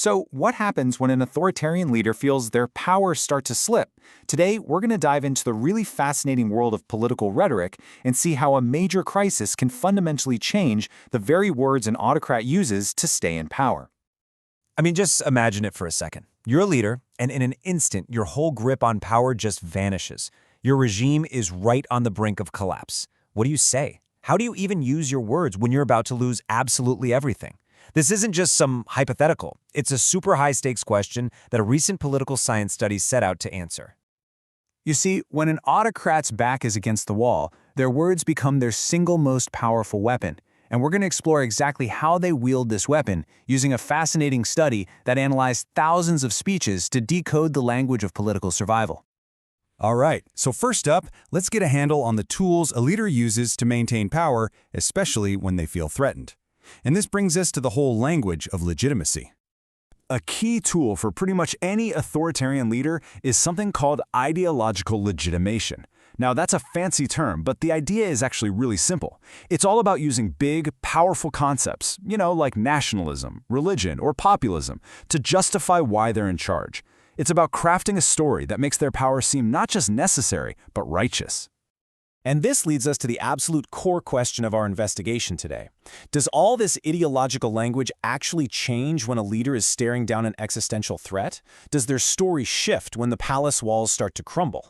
So, what happens when an authoritarian leader feels their power start to slip? Today, we're going to dive into the really fascinating world of political rhetoric and see how a major crisis can fundamentally change the very words an autocrat uses to stay in power. Just imagine it for a second. You're a leader, and in an instant, your whole grip on power just vanishes. Your regime is right on the brink of collapse. What do you say? How do you even use your words when you're about to lose absolutely everything? This isn't just some hypothetical. It's a super high-stakes question that a recent political science study set out to answer. You see, when an autocrat's back is against the wall, their words become their single most powerful weapon. And we're going to explore exactly how they wield this weapon using a fascinating study that analyzed thousands of speeches to decode the language of political survival. All right, so first up, let's get a handle on the tools a leader uses to maintain power, especially when they feel threatened. And this brings us to the whole language of legitimacy. A key tool for pretty much any authoritarian leader is something called ideological legitimation. Now, that's a fancy term, but the idea is actually really simple. It's all about using big, powerful concepts, like nationalism, religion, or populism, to justify why they're in charge. It's about crafting a story that makes their power seem not just necessary, but righteous. And this leads us to the absolute core question of our investigation today. Does all this ideological language actually change when a leader is staring down an existential threat? Does their story shift when the palace walls start to crumble?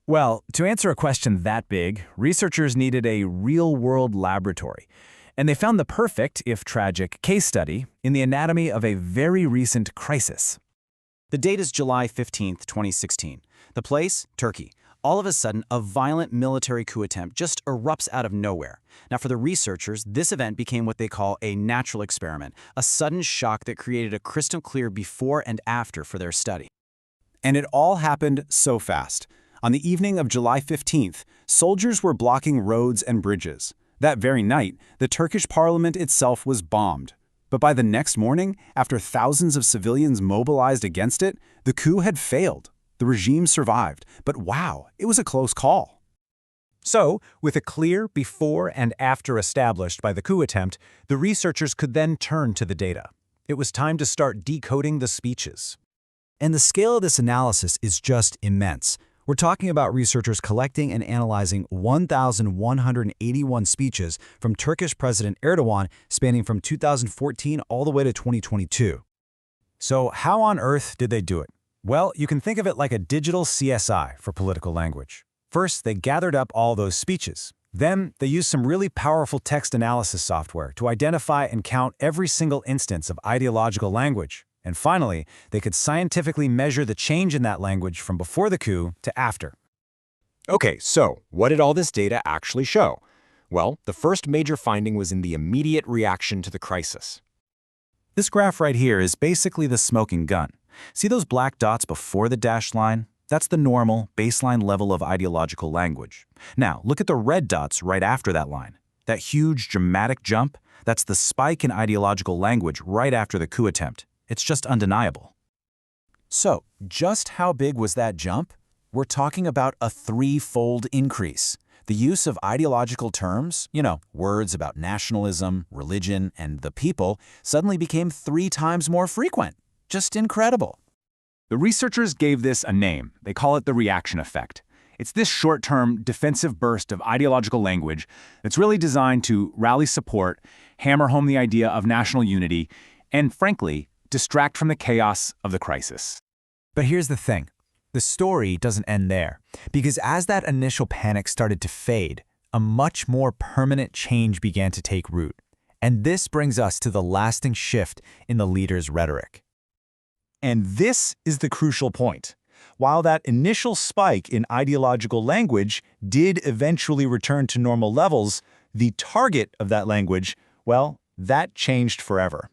Well, to answer a question that big, researchers needed a real-world laboratory. And they found the perfect, if tragic, case study in the anatomy of a very recent crisis. The date is July 15, 2016. The place? Turkey. All of a sudden, a violent military coup attempt just erupts out of nowhere. Now, for the researchers, this event became what they call a natural experiment, a sudden shock that created a crystal clear before and after for their study. And it all happened so fast. On the evening of July 15th, soldiers were blocking roads and bridges. That very night, the Turkish parliament itself was bombed. But by the next morning, after thousands of civilians mobilized against it, the coup had failed. The regime survived, but wow, it was a close call. So, with a clear before and after established by the coup attempt, the researchers could then turn to the data. It was time to start decoding the speeches. And the scale of this analysis is just immense. We're talking about researchers collecting and analyzing 1,181 speeches from Turkish President Erdogan spanning from 2014 all the way to 2022. So how on earth did they do it? Well, you can think of it like a digital CSI for political language. First, they gathered up all those speeches. Then, they used some really powerful text analysis software to identify and count every single instance of ideological language. And finally, they could scientifically measure the change in that language from before the coup to after. Okay, so what did all this data actually show? Well, the first major finding was in the immediate reaction to the crisis. This graph right here is basically the smoking gun. See those black dots before the dashed line? That's the normal, baseline level of ideological language. Now, look at the red dots right after that line. That huge, dramatic jump, that's the spike in ideological language right after the coup attempt. It's just undeniable. So, just how big was that jump? We're talking about a threefold increase. The use of ideological terms, words about nationalism, religion, and the people, suddenly became 3 times more frequent. Just incredible. The researchers gave this a name. They call it the reaction effect. It's this short-term, defensive burst of ideological language that's really designed to rally support, hammer home the idea of national unity, and frankly, distract from the chaos of the crisis. But here's the thing. The story doesn't end there, because as that initial panic started to fade, a much more permanent change began to take root. And this brings us to the lasting shift in the leader's rhetoric. And this is the crucial point. While that initial spike in ideological language did eventually return to normal levels, the target of that language, well, that changed forever.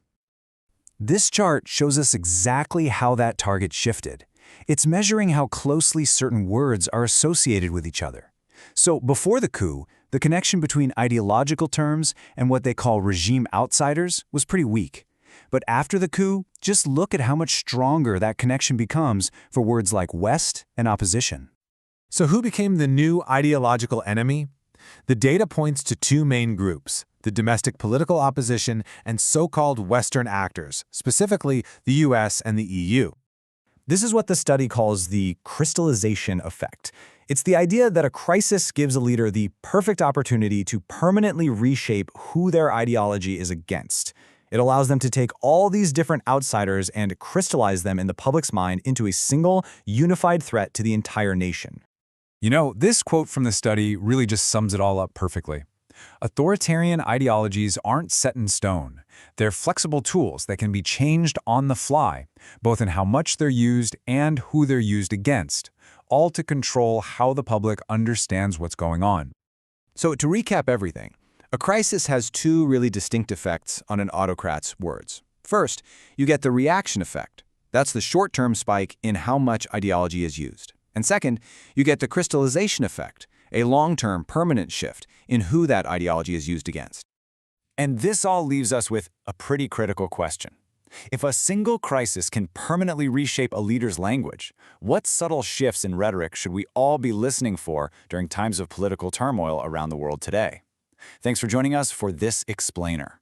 This chart shows us exactly how that target shifted. It's measuring how closely certain words are associated with each other. So before the coup, the connection between ideological terms and what they call regime outsiders was pretty weak. But after the coup, just look at how much stronger that connection becomes for words like West and opposition. So who became the new ideological enemy? The data points to 2 main groups: the domestic political opposition, and so-called Western actors, specifically the US and the EU. This is what the study calls the crystallization effect. It's the idea that a crisis gives a leader the perfect opportunity to permanently reshape who their ideology is against. It allows them to take all these different outsiders and crystallize them in the public's mind into a single, unified threat to the entire nation. You know, this quote from the study really just sums it all up perfectly. Authoritarian ideologies aren't set in stone. They're flexible tools that can be changed on the fly, both in how much they're used and who they're used against, all to control how the public understands what's going on. So to recap everything, a crisis has two really distinct effects on an autocrat's words. First, you get the reaction effect. That's the short-term spike in how much ideology is used. And second, you get the crystallization effect, a long-term permanent shift in who that ideology is used against. And this all leaves us with a pretty critical question. If a single crisis can permanently reshape a leader's language, what subtle shifts in rhetoric should we all be listening for during times of political turmoil around the world today? Thanks for joining us for this explainer.